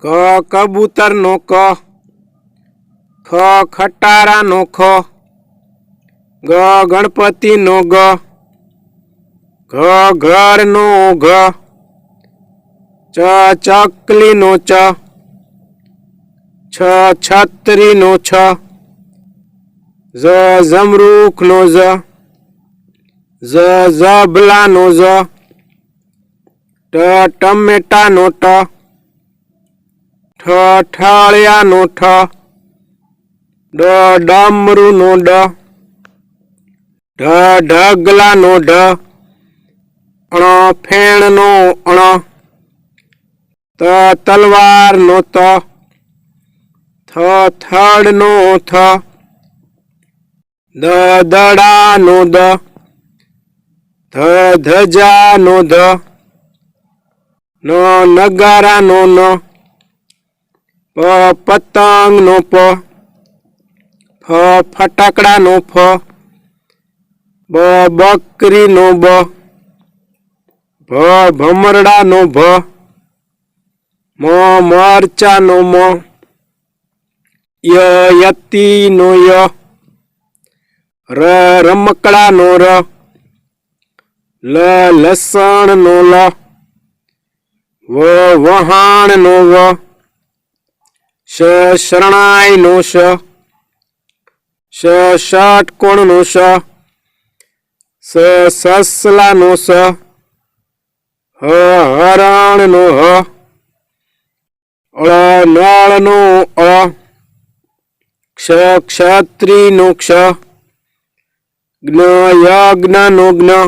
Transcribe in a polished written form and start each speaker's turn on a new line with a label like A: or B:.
A: ક કબૂતર નો ક, ખ ખટારા નો ખ, ગ ગણપતિ નો ગ, ઘ ઘર નો ઘ, ચ ચકલી નો ચ, છ છત્રી નો છ, ઝ ઝમરૂખ નો ઝ, ઝ ઝબલા નો ઝ, ટ ટમેટા નો ટ, ઠ ઠાળિયા નો ઠ, ડ ડમરૂ નો ડ, ઢ ઢગલા નો ઢ, અણ ફેણ નો અણ, ત તલવાર નો ત, થ થડ નો થ, દ દડા નો દ, ધ ધજા નો ધ, ન નગારા નો ન, પ પતંગ નો પ, ફ ફટાકડા નો ફ, બ બકરી નો બ, ભ ભમરડા નો ભ, મ મરચા નો મ, ય યતી નો ય, ર રમકડા નો ર, લ લસણ નો લ, વ વહાણ નો વ, શ શરણાઈ નો શ, શ ષટકોણ નો શ, સ સસલા નો સ, હ હરણ નો હ, અળ નળ નો અ, ક્ષ ક્ષત્રિ નો ક્ષ, જ્ઞ યજ્ઞ નો જ્ઞ,